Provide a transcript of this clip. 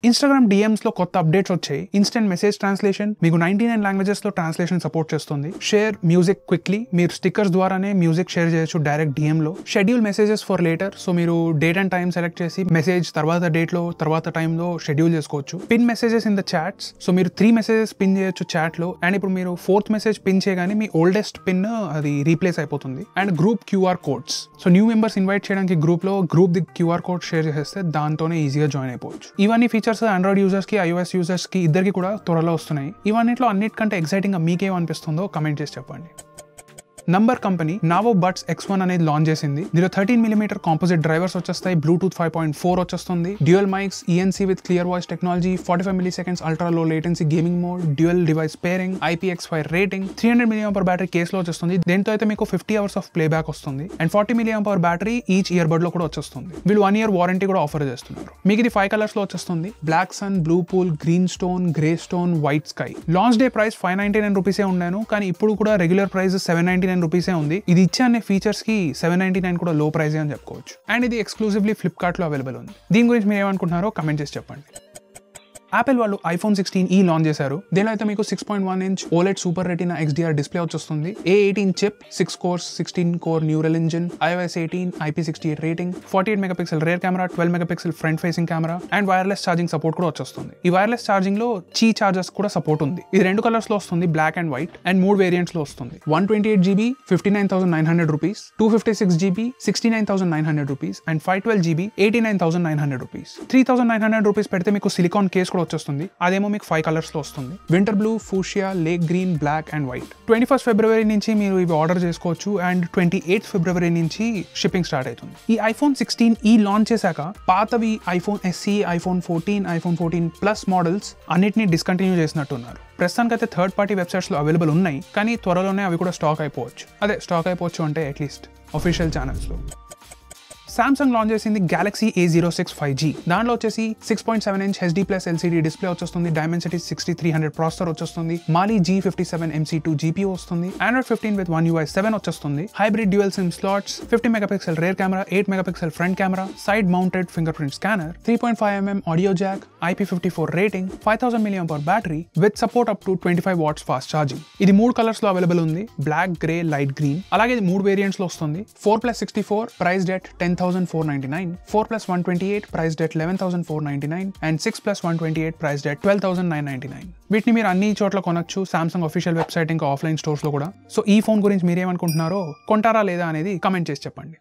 Instagram DMs లో కొత్త updates వచ్చాయి. ఇన్స్టెంట్ మెసేజ్ ట్రాన్స్లేషన్, మీకు 99 లాంగ్వేజెస్ లో ట్రాన్స్లేషన్ సపోర్ట్ చేస్తుంది. షేర్ మ్యూజిక్ క్విక్లీ, మీరు స్టిక్కర్స్ ద్వారానే మ్యూజిక్ షేర్ చేయొచ్చు డైరెక్ట్ డిఎం లో. Schedule messages for later, so మీరు డేట్ అండ్ టైం సెలెక్ట్ చేసి మెసేజ్ తర్వాత డేట్ లో తర్వాత టైంలో షెడ్యూల్ చేసుకోవచ్చు. Pin messages in the chats, so మీరు 3 మెసేజెస్ పిన్ చేయొచ్చు చాట్ లో, అండ్ ఇప్పుడు మీరు 4th మెసేజ్ పిన్ చేయగానే మీ ఓల్డెస్ట్ పిన్ అది రీప్లేస్ అయిపోతుంది. And group QR codes, so new members invite చేయడానికి గ్రూప్ లో group the QR code share చేస్తే దాంతోనే ఈజీగా జాయిన్ అయిపోవచ్చు. ఇవన్నీ ఫీచర్స్ ఆండ్రాయిడ్ యూజర్స్ కి, iOS యూజర్స్ కి ఇద్దరికి కూడా త్వరలో వస్తున్నాయి. ఇవన్నిట్లో అన్నిటికంటే ఎక్సైటింగ్ గా మీకేమనిపిస్తుందో కమెంట్ చేసి చెప్పండి. నంబర్ కంపెనీ నావో బడ్స్ X1 అనేది లాంచ్ చేసింది. దీనిలో 13mm కాంపోజిట్ డ్రైవర్స్ వచ్చేస్తాయి, బ్లూటూత్ 5.4 వచ్చేస్తుంది, dual mics, ENC with clear voice technology, 45 milliseconds ultra low latency gaming mode, dual device pairing, IPX5 rating, 300 mAh battery కేసులో వచ్చేస్తుంది. దీంతో అయితే మీకు 50 hours ఆఫ్ ప్లే బ్యాక్ వస్తుంది, and 40 mAh battery each earbud లో కూడా వచ్చేస్తుంది. వీళ్ళు 1 year వారంటీ కూడా ఆఫర్ చేస్తున్నారు. మీకు ఇది 5 కలర్స్ లో వచ్చేస్తుంది, black sun, blue pool, green stone, grey stone, white sky. Launch day price 599 రూపీసే ఉన్నాను, కానీ ఇప్పుడు కూడా రెగ్యులర్ ప్రైస్ 799 రూపీసే ఉంది. ఇది ఇచ్చే అనే ఫీచర్స్ కి 799 కూడా లో ప్రైస్ అని చెప్పుకోవచ్చు. అండ్ ఇది ఎక్స్క్లూజివ్లీ ఫ్లిప్కార్ట్ లో అవైలబుల్ ఉంది. దీని గురించి మీరు ఏమనుకుంటున్నారో కమెంట్ చేసి చెప్పండి. యాపిల్ వాళ్ళు iPhone 16e లాంచ్ చేశారు. దీనిలో అయితే మీకు 6.1 inch OLED super retina XDR display వచ్చేస్తుంది, A18 chip, 6 cores 16 core neural engine, iOS 18, IP68 rating, 48 megapixel rear camera, 12 megapixel front facing camera, and wireless charging support కూడా వచ్చేస్తుంది. ఈ వైర్లెస్ ఛార్జింగ్ లో చీ చార్జర్స్ కూడా సపోర్ట్ ఉంది. ఇది 2 కలర్స్ లో వస్తుంది, black and white, and 3 variants లో వస్తుంది. 128GB 59,900 rupees, 256GB 69,900 rupees, and 512GB 89,900 rupees. 3,900 rupees పెడితే మీకు సిలికాన్ కేస్ కూడా వచ్చేస్తుంది. అదేమో మీకు 5 కలర్స్ లో వస్తుంది, winter blue, fuchsia, lake green, black and white. 21st February నుంచి మీరు ఇవి ఆర్డర్ చేసుకోవచ్చు, అండ్ 28th February నుంచి షిప్పింగ్ స్టార్ట్ అవుతుంది. ఈ iPhone 16e లాంచ్ చేశాక పాతవి iPhone SE, iPhone 14, iPhone 14 Plus models అన్నిటిని డిస్కంటిన్యూ చేసినట్టున్నారు. ప్రస్తుతానికైతే థర్డ్ పార్టీ వెబ్సైట్స్ లో అవైలబుల్ ఉన్నాయి, కానీ త్వరలోనే అవి కూడా స్టాక్ అయిపోవచ్చు. అదే స్టాక్ అయిపోవచ్చు అంటే అట్లీస్ట్ అఫీషియల్ ఛానల్స్ లో. సామ్సంగ్ లాంచ్ చేసింది Galaxy A06 5G. దాంట్లో వచ్చేసి 6.7 inch HD+ LCD డిస్ప్లే వచ్చేస్తుంది, Dimensity 6300 ప్రాసెసర్ వచ్చేస్తుంది, Mali G57 MC2 GPU వస్తుంది, Android 15 with One UI 7 వచ్చేస్తుంది, hybrid dual SIM slots, 50 megapixel rear camera, 8 megapixel front camera, side mounted finger print scanner, 3.5mm audio Jack, IP54 rating, 5000 mAh battery with support up to 25 watts fast charging. ఇది 3 colours లో available ఉంది, black, grey, light green. అలాగే ఇది 3 variants లో వస్తుంది, 4+64 priced at 10,499, 4+128 priced at 11,499, and 6+128 priced at 12,999. వీటిని మీరు అన్ని చోట్ల కొనొచ్చు, సామ్సంగ్ అఫీషియల్ వెబ్సైట్ ఇంకా ఆఫ్లైన్ స్టోర్స్ లో కూడా. సో ఈ ఫోన్ గురించి మీరేమనుకుంటున్నారో, కొంటారా లేదా అనేది కమెంట్ చేసి చెప్పండి.